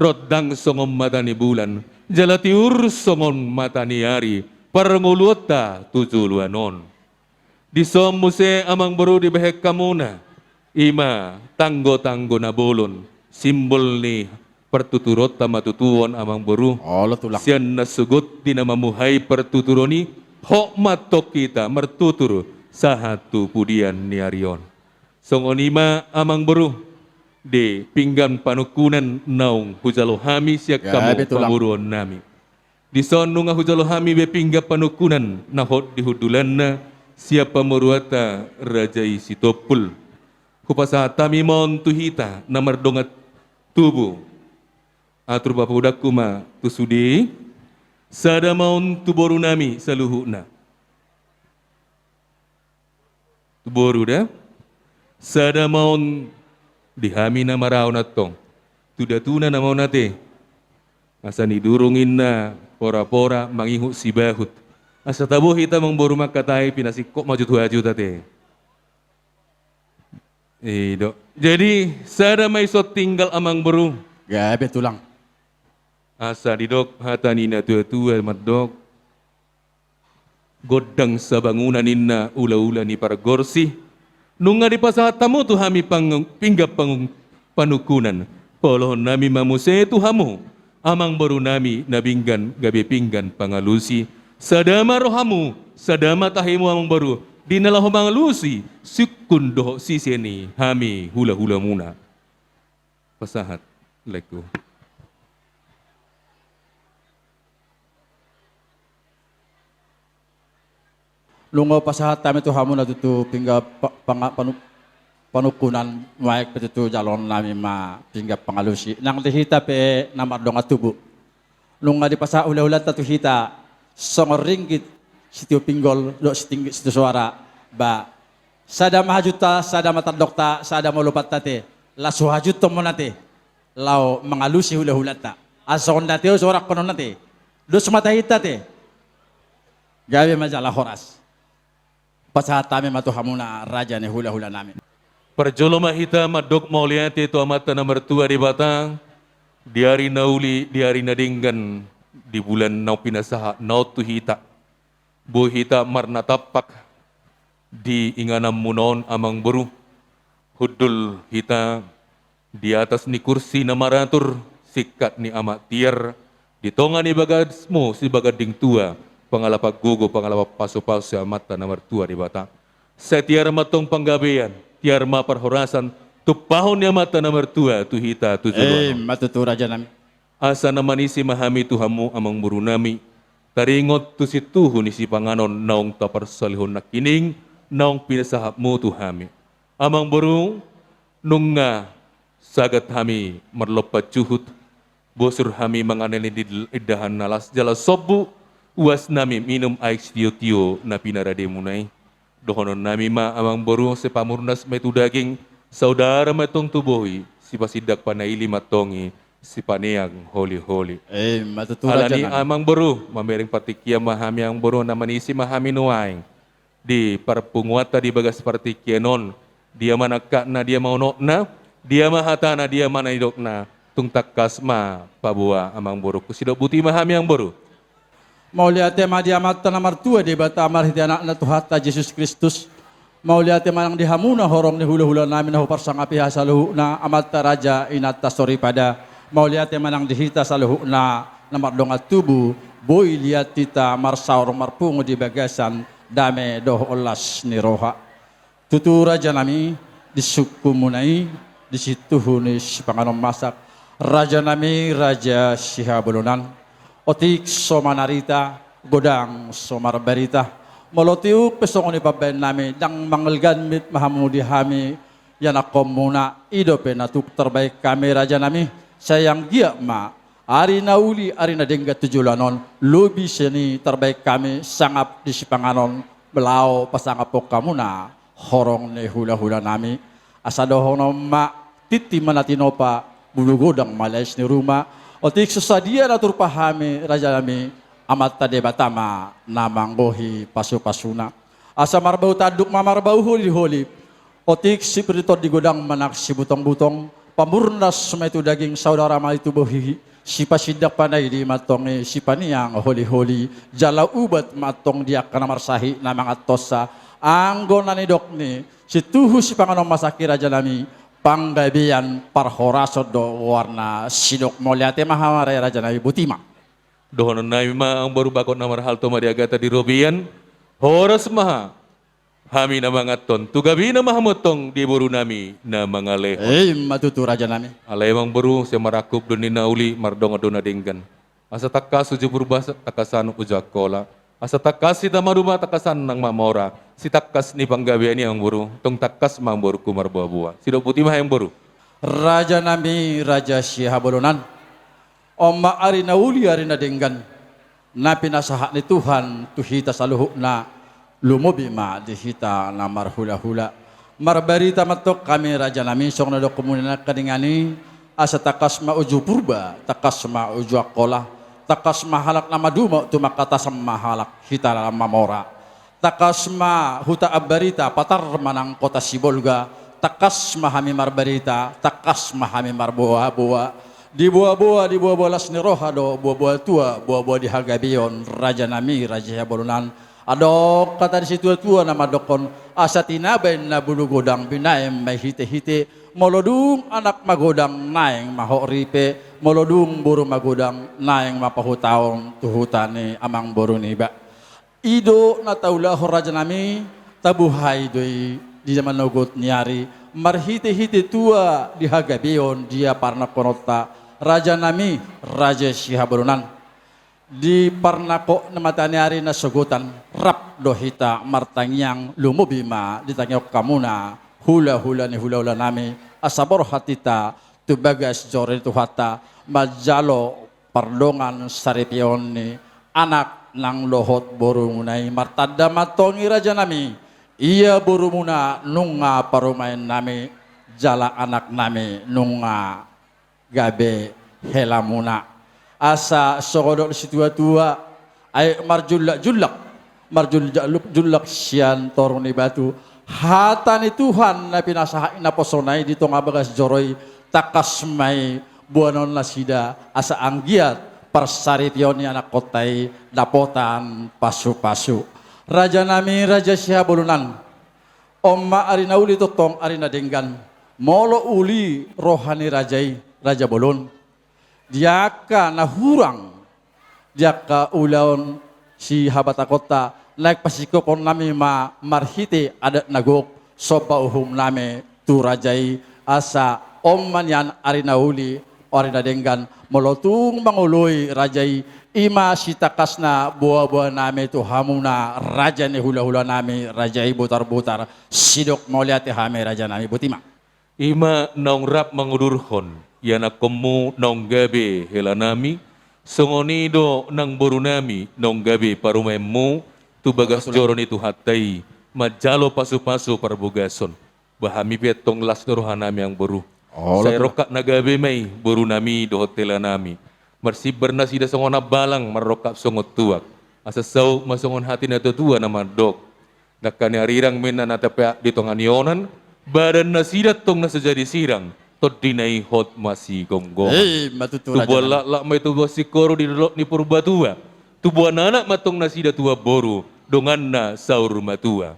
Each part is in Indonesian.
Rodang songom mata ni bulan, jalatiur songon mata ni hari, paranguluta tujuluanon. Di somuse amang baru di behek kamuna, ima tanggo-tanggo na bolon, simbol ni pertuturot matutuon amang baru. Oh, tulang. Siyan nasugot di na mamuhay pertuturoni, hok matok kita mertuturo sa hatu pudian ni Arion. Songon ima amang baru, di pinggan panukunan naung hujalohami siya kamu pamuruan nami. Di sonung hujalohami be pingga panukunan nahot di hudulan na siya pamuruata raja Isitopul. Kupasatami mon tuhita na mardongat tubo. Atur bapudak kuma tusudi sada maun tuboru nami sa luhuna. Tuboru da? Sada maun dihami na maraw na tong. Tudatuna na mau nate. Asa nidurungin na pora-pora mangihu si bahut. Asa tabuh hita mong boru makatay pinasikok maju tuaju tate. Ido. Jadi sada may so tinggal amang boru. Gabe tulang. Asa didok hatani na tua-tua madok. Godang sa bangunan ninna ula-ula ni para gorsi. Nung nga di pa sa tamu tu hami pinggap panukunan. Polohon nami mamuse tu hamu. Amang baru nami nabinggan gabi pinggan pangalusi. Sadama rohamu, sadama tahimu amang baru. Dinalah mangalusi, sikundoh siseni hami hula-hula muna. Pasahat leku. Lungo pasahat kami tu hamu na tutu pingga panukunan maik petitu jalon nami ma pingga pangalusi nang dihita pe namar donga tubu lunga di pasa ula-ula tatu hita songoringgit situ pinggol do situ suara ba sada mahajuta sada matadokta sada molupat tate la suhajut tomo nate lau mengalusi hula-hula ta ason date suara konon nate do semata hita te gawe majalah horas pasahat kami matu hamuna raja ne hula-hula nami. Perjoloma hita madok mauliati tu amata na mertua di Batang. Di hari nauli, di hari nadinggan, di bulan nau pinasaha, nau tu hita. Bu hita marna tapak di inganam munon amang beru. Hudul hita di atas ni kursi na maratur, sikat ni amat tiar. Di tonga ni bagasmu si bagading tua. Pangalapak gugo, pangalapak paso-paso mata na mertua di Batang. Sa tiar matong panggabean, tiar maparhorasan, tupahon niya mata na mertua, tuhita, tujuan. Matutu raja nami. Asa naman isi mahami tuhamu amang buru nami, taringot tu si tuho ni si panganon naong taparsalihon na kining, naong pinasahap mo tuhami. Amang buru, nung nga sagat hami marlopat juhut, bosur hami manganelin di idahan nalas jala sobu, uas nami minum aik tiyo-tiyo na pinarade munay. Dohonon nami ma amang boru se pamurnas metu daging saudara metong tubohi si pasidak panaili matongi si paneang holi-holi. Matutura Alani dyan. amang boru mamering patikia mahami ang boru na manisi mahami nuaing di parpungwata di bagas partikia non dia manaka na dia maunok na dia mahata na dia manaidok na tungtak kasma pabua amang boru kusidok buti mahami ang boru. Mauliate madiamat na martua di bata marhiti anak na tuhata Jesus Kristus. Mauliate manang dihamuna horong ni hula-hula namin na hupar sa ngapiha sa luhu na amat raja inata sorry pada. Mauliate manang dihita sa luhu na namardong at tubu. Boy liat tita marsaurong marpungo di bagasan dame doh olas ni roha. Tutura raja nami disuku munai disituhu ni panganom masak. Raja nami raja Sihabulunan. Otik somanarita, godang somarbarita. Molotiuk pesong ni paben nami, dang mangelgan mit mahamudi hami, yan ako muna, idope na tuk terbaik kami raja nami, sayang dia ma, ari na uli, ari na denggat tujulanon, lubi sini terbaik kami, sangap di sipanganon, belau pasangapok kamu na, horong ni hula-hula nami, asadohong ma, titi manatinopa, bulu godang malais ni rumah, otik susadia natur pahami raja nami amat tade batama namang bohi pasu-pasuna. Asa marbau taduk mamarbau holi-holi. Otik si perito di godang manak si butong-butong pamurnas itu daging saudara ma itu bohi sipa sidak panay di matong sipaniang holi-holi jala ubat matong dia kana marsahi na mga tosa anggo nanidok ni situhu si panganong masaki raja nami panggabian parhorasod do warna sidok molyate mahamare raja nami butima Dohonon na ma ang baru bakot na marhal to mariagata di Robian. Horas maha. Hami na mga ton. Tugabi na mahamotong di buru nami na mga leho. matutu raja nami Alay mang baru siya marakup doon ni nauli mardong adon na dinggan. Asa takas ujo berbasa takasan ujo kola. Asa takas si tamaruma takasan ng mamora. Si takas ni panggabian niya ang baru. Tong takas mang baru kumar buah-buah. Sino puti mah yang baru. raja nami raja Sihabulunan Oma ari na uli ari na dinggan na pinasaha ni Tuhan tuhita sa luhuk na lumubi ma dihita na marhula-hula marbarita matok kami raja nami song na dokumuna kadingani asa takas ma uju purba takas ma uju akola takas mahalak na maduma tumakata sa mahalak hita na mamora takas ma huta abarita patar manang kota Sibolga takas mahami marbarita takas mahami marboa-boa di buah-buah las ni rohado buah-buah tua buah-buah di Hagabion raja nami raja Sihabulunan adok kata di situ tua nama dokon asa tinabay na bulu godang binaem may hite-hite molodung anak magodang naeng mahoripe molodung buru magodang naeng mapahutaong tuhutani amang buru niba ido na taulah raja nami tabuhay doy di zaman nogot niari marhite-hite tua di Hagabion dia parna konota raja nami raja Sihabulunan di parnako na matanyari na sugutan rap dohita martangyang lumubima di tanyok kamuna hula-hula ni hula-hula nami asabor hatita tubagas jore tuhata majalo pardongan saripion ni anak ng lohot burungunay martada matongi raja nami iya burumuna nunga parumain nami jala anak nami nunga gabe helamuna asa sokodok situa-tua ay marjulak siyan torong ni batu hata ni Tuhan na pinasahain na posonay dito nga bagas joroy takas may buwanon na sida asa anggiat parsaripyon ni anak kotay dapotan pasu-pasu raja nami raja Sihabulunan omma ari na uli totong ari na denggan molo uli rohani raja Bolon diaka nahurang diaka ulaon si habata kota naik pasikopon nami ma marhite adat nagok sopa uhum nami tu rajai asa omman yan ari nauli ori na denggan molotung manguloy rajai ima sitakas na buah-buah nami tu hamuna raja ni hula-hula nami rajai butar-butar sidok moliati hame raja nami butima Ima nong rap mangudurhon, yana komu nong gabi helanami, songonido nang borunami nong gabi parumemu, tu bagas joron itu hatai, majalo pasu-pasu parbugason, bahami petong las nurhanami yang boru. Saya rokak nagabe may borunami do hotelanami, marsibar na sida songona balang marokap songot tuak, asa sau masongon hati na tutua nama dok, nakani arirang mena natapea di tonganionan, badan nasidat tong nasajadi sirang tot dinai hot masih gonggong matutura tu bola lak mai tu si koro di lok ni purbatua tu buan anak matong nasida tua boru dongan na saur matua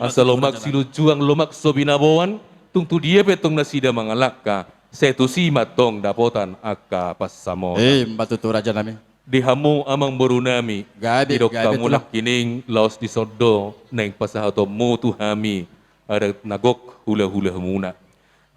asal lomak silu juang lomak sobinabawan tung tu dia petong nasida mangalaka setu si matong dapotan akka pasamo matutura raja nami dihamu amang boru nami gabi dok gabi kamu nak kining laos di sodo neng pasahato mu tu hami ada nagok hula-hula muna.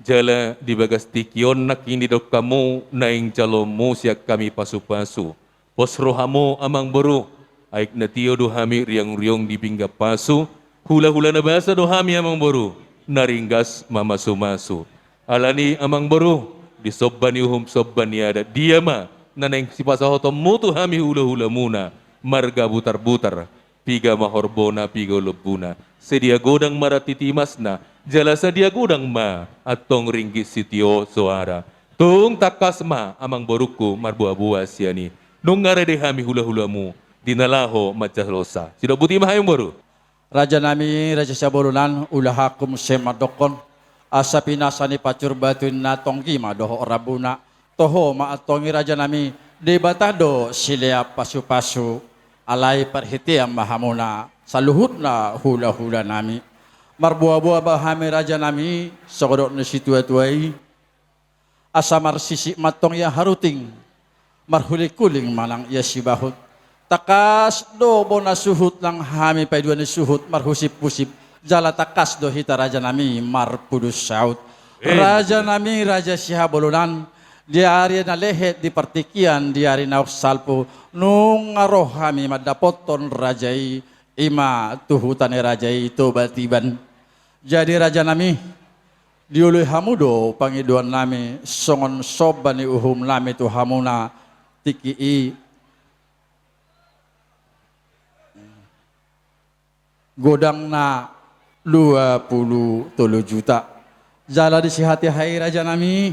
Jala di bagas tikion nak ini dok kamu naing jalomu siak kami pasu-pasu. Pos rohamu amang baru. Aik na tiyo dohami riang-riang di pingga pasu. Hula-hula na basa dohami amang baru. Naringgas mamasu-masu. Alani amang baru. Di sobban yuhum sobban yada. Dia ma na naing si pasahoto mutu hami hula-hula muna. Marga butar-butar. Piga mahorbona, piga lobuna. Sedia godang maratitimas na, jala sedia godang ma, atong ringgit sitio suara. Tung takas ma, amang boruku marbuah-buah siani. Nung ngarede hami hula-hulamu, dinalaho macahlosa. Sino buti mahayong boru? Raja nami, Raja Sihabulunan, ulahakum semadokon. asa pinasani pacur batuin na tongki madoho rabuna toho maatongi raja nami debatado silea pasu-pasu alai perhitian mahamuna saluhut na hula-hula nami marbuah-buah bahami raja nami sogodok na situa-tuai asa marsisi matong ya haruting marhuli-kuling manang ya sibahut takas do bona suhut lang hami paiduan suhut marhusip-pusip jala takas do hita raja nami marpudus saut raja nami raja sihabolunan di hari na lehet di partikian di hari na salpo nung ngaroh kami madapoton rajai ima tuhutane rajai itu batiban jadi raja nami diului hamudo pangiduan nami songon sobani uhum nami tu hamuna tiki godang na 23 juta jala disihati hai raja nami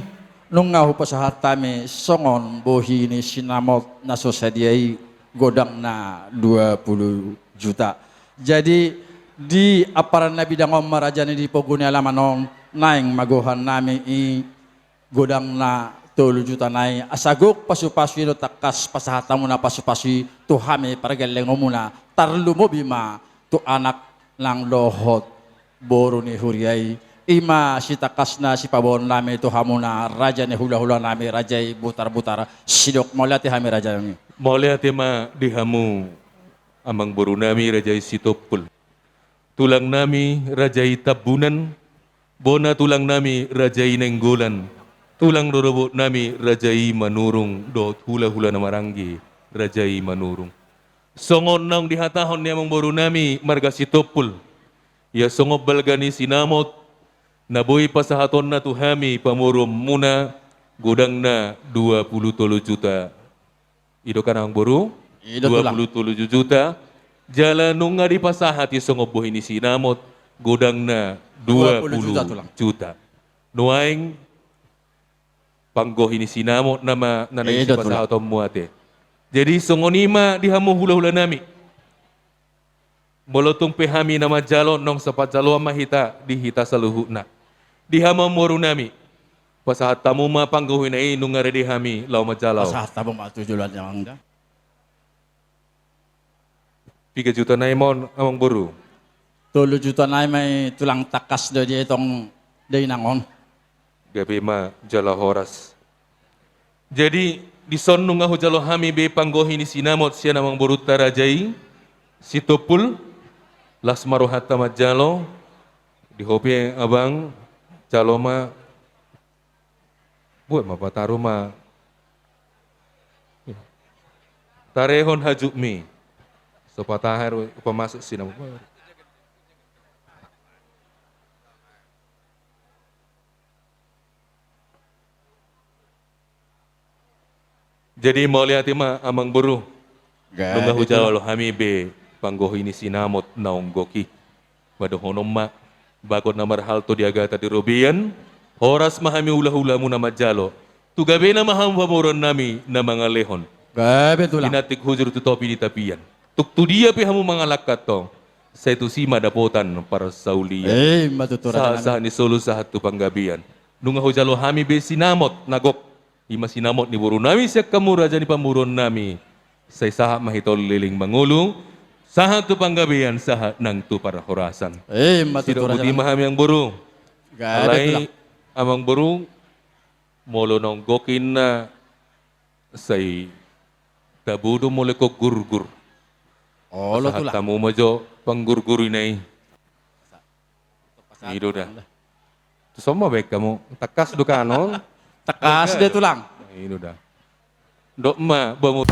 nung ngahu pasahat tami songon bohi ni sinamot na sosadiai godang na 20 juta jadi di aparan nabi dangom marajani di poguni alamanong naing magohan nami godang na 3 juta nai asaguk pasu-pasu ilo takas pasahatamu na pasu-pasu tuhami parageleng muna tarlumo bima tu anak lang lohot boro ni huriai ima si takas na si pabon nami tu hamuna raja ni hula-hula nami rajai butar-butar sidok mauliati hami raja nami Mauliati ma dihamu amang boru nami rajai sitopul. Tulang nami rajai tabunan, bona tulang nami rajai nenggolan, tulang dorobot nami rajai manurung, dot hula-hula na maranggi rajai manurung. Songon nang dihatahon ni amang boru nami marga sitopul, ya songob balgani sinamot, naboy pasahaton na tuhami pamurum muna, godang na 23 juta. Ido kan ang boru? Ido tulang. 27 juta. Jala nung nga di pasahati songob boy ni sinamot, godang na 20 juta. Nuaing panggohi ni sinamot na nanay si pasahaton mo ate. Jadi songonima dihamu hula-hula nami. Molotong pehami na majalon nong sapat jalo mahita dihita sa luhu na. Dihamam moru nami. Pasahat tamu ma panggohi na nung nga redi hami lau majalaw. pasahat tamu matujulan yang anda 3 juta na imon amang boru. 3 juta nai may tulang takas do di itong day nangon Gabi ma jala horas. Jadi di son nung nga hujalo hami be panggohi ni sinamot siya namang boru tarajai. Sitopul las maruhata majalo di hopi abang jalo ma buat mapataro ma tarehon hajuk mi so patahar pemasuk sinam jadi mau lihat ma amang buru nungga hujalo hami be panggohi ni sinamot naong goki badohonom ma bakot na marhalto di agata di Robian horas mahami hula-hula mo na majalo tugabi na mahampamuron nami na mga lehon gabe tulang inatik hujur tu topi di tapian tuktu dia pi hamu mga lakat to sa ito si madapotan para sa ulian matutura sa ni solo sa hatu panggabian nung hujalo hami be sinamot nagok ima sinamot ni buru nami siya kamura dyan ni pamuron nami sa isaha mahitol liling mangulong sahat tu panggabian sahat nang tu para horasan. matutura Tidak mahami ang buru. gabe tulang Alay amang buru molo nong gokin na say tabudo mole ko gurgur. lo Sahat tulang tamu majo panggurguri nai. Ido dah. Tu sama baik kamu takas dukano. takas de tulang Ido dah. Dok ma bamu